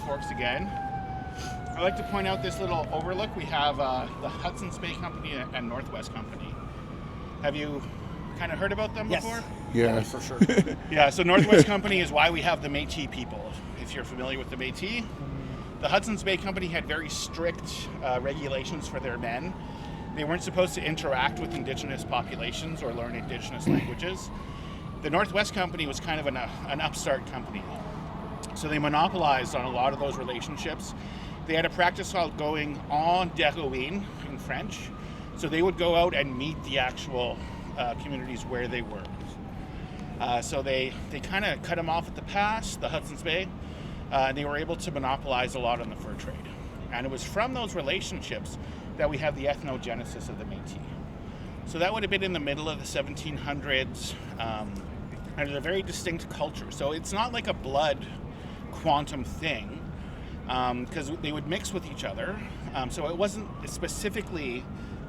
Forks again. I'd like to point out this little overlook. We have the Hudson's Bay Company and Northwest Company. Have you kind of heard about them before? Yeah, for sure. Yeah, so Northwest Company is why we have the Métis people, if you're familiar with the Métis. The Hudson's Bay Company had very strict regulations for their men. They weren't supposed to interact with Indigenous populations or learn Indigenous languages. The Northwest Company was kind of an upstart company. So they monopolized on a lot of those relationships. They had a practice called going en dérouine in French. So they would go out and meet the actual communities where they were. So they kind of cut them off at the pass, the Hudson's Bay, and they were able to monopolize a lot on the fur trade. And it was from those relationships that we have the ethnogenesis of the Métis. So that would have been in the middle of the 1700s, and it's a very distinct culture. So it's not like a blood quantum thing, because they would mix with each other. So it wasn't specifically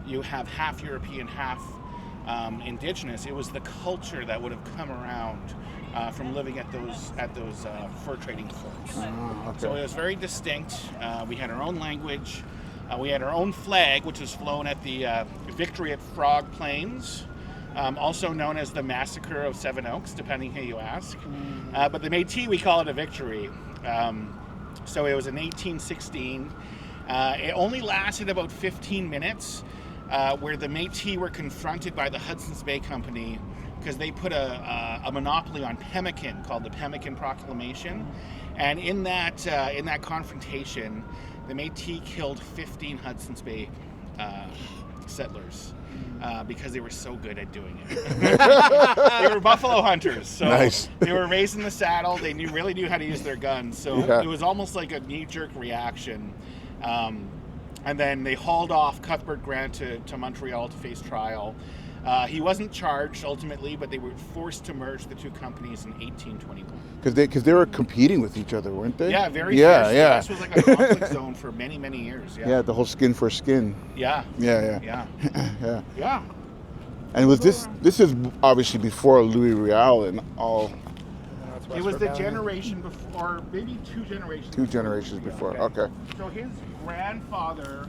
you have half European, half Indigenous. It was the culture that would have come around from living at those fur trading forts. Okay. So it was very distinct. We had our own language. We had our own flag, which was flown at the Victory at Frog Plains, also known as the Massacre of Seven Oaks, depending who you ask. But the Métis, we call it a victory. So it was in 1816. It only lasted about 15 minutes, where the Métis were confronted by the Hudson's Bay Company because they put a monopoly on pemmican called the Pemmican Proclamation. And in that confrontation, the Métis killed 15 Hudson's Bay settlers because they were so good at doing it. They were buffalo hunters, so Nice. They were raised in the saddle. They really knew how to use their guns, so Yeah. it was almost like a knee-jerk reaction. And then they hauled off Cuthbert Grant to Montreal to face trial. He wasn't charged ultimately, but they were forced to merge the two companies in 1821. Because they were competing with each other, weren't they? Yeah, very Yeah, fiercely. yeah. This was like a conflict zone for many, many years. Yeah, the whole skin for skin. Yeah. Yeah. Yeah. Yeah. Yeah. And was this is obviously before Louis Riel and all. It was the generation before, maybe two generations. Two generations before. Okay. So his grandfather,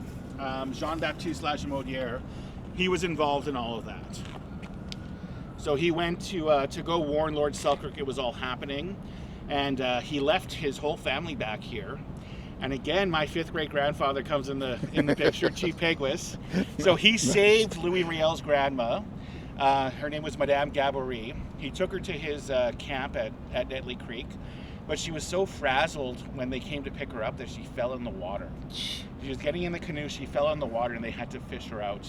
Jean-Baptiste Lagimodière, he was involved in all of that. So he went to go warn Lord Selkirk it was all happening, and he left his whole family back here. And again, my fifth great grandfather comes in the picture, Chief Peguis. So he saved Louis Riel's grandma. Her name was Madame Gabory. He took her to his camp at Netley Creek, but she was so frazzled when they came to pick her up that she fell in the water. She was getting in the canoe, she fell in the water, and they had to fish her out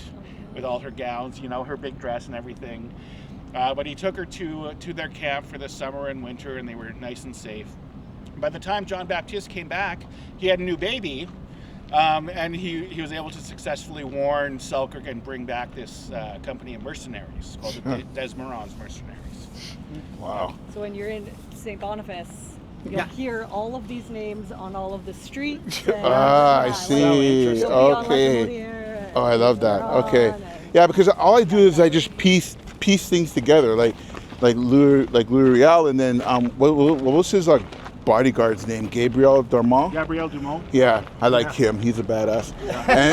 with all her gowns, her big dress and everything. But he took her to their camp for the summer and winter, and they were nice and safe. By the time John Baptiste came back, he had a new baby, and he was able to successfully warn Selkirk and bring back this company of mercenaries called the Desmarons Mercenaries. Wow. So when you're in St. Boniface, you'll hear all of these names on all of the streets. I see. Okay. Oh, I love that. Okay. Yeah, because all I do is I just piece things together, like Louis Riel, and then what was his bodyguard's name? Gabriel Dumont. Yeah, I like him. He's a badass.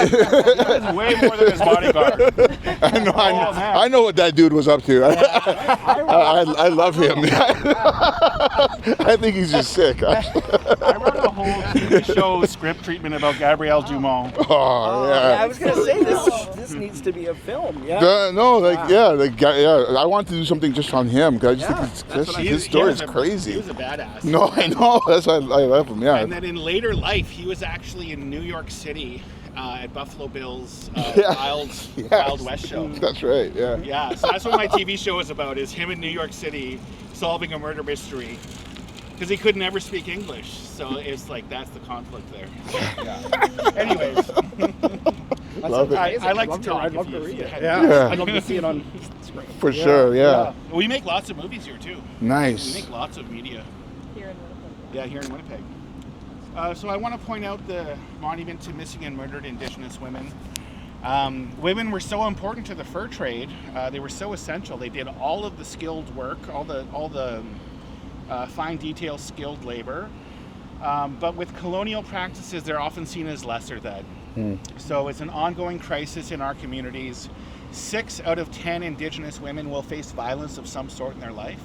He's way more than his bodyguard. I know what that dude was up to. I love him. I think he's just sick. I wrote a whole TV show script treatment about Gabriel Dumont. Oh yeah. I was gonna say this needs to be a film. Yeah. I want to do something just on him because I just think his story is crazy. He was a badass. No, I know. That's why I love him. Yeah. And then in later life, he was actually in New York City at Buffalo Bill's Wild West show. That's right. Yeah. Yeah. So that's what my TV show is about: is him in New York City solving a murder mystery. Because he could never speak English, so it's like that's the conflict there. Yeah. Anyways, Love it. I like to talk. I'd love to read it. Yeah. I'd love to see it on screen. For sure. Yeah. We make lots of movies here too. Nice. We make lots of media. Here in Winnipeg. Yeah, here in Winnipeg. So I want to point out the monument to missing and murdered Indigenous women. Women were so important to the fur trade. They were so essential. They did all of the skilled work, all the fine detail skilled labor. But with colonial practices, they're often seen as lesser than. So it's an ongoing crisis in our communities. 6 out of 10 Indigenous women will face violence of some sort in their life,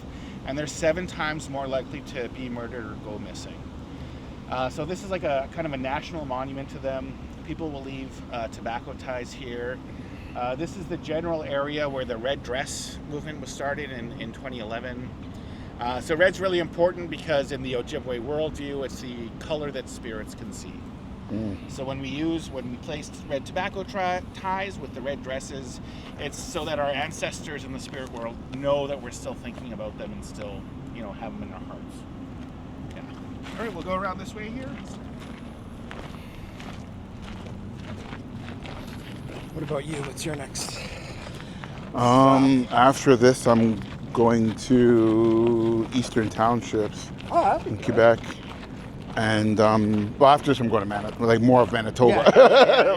and they're 7 times more likely to be murdered or go missing. So this is like a kind of a national monument to them. People will leave tobacco ties here. This is the general area where the red dress movement was started in 2011. So red's really important because in the Ojibwe worldview, it's the color that spirits can see. So when we place red tobacco ties with the red dresses, it's so that our ancestors in the spirit world know that we're still thinking about them and still, have them in our hearts. Yeah. All right, we'll go around this way here. What about you? What's your next? After this, I'm going to Eastern Townships in Quebec. And after this, I'm going to more of Manitoba.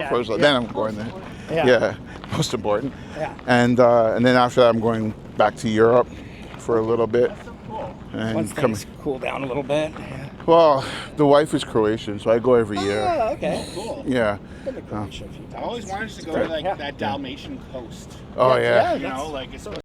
First, then I'm going there. Yeah, most important. Yeah. And then after that, I'm going back to Europe for a little bit. That's so cool. And Once things cool down a little bit. Yeah. Well, the wife is Croatian, so I go every year. Oh, okay. Cool. Yeah. Been to Croatia a few I times. always wanted to go to that Dalmatian coast. Oh yeah. Yeah. Like it's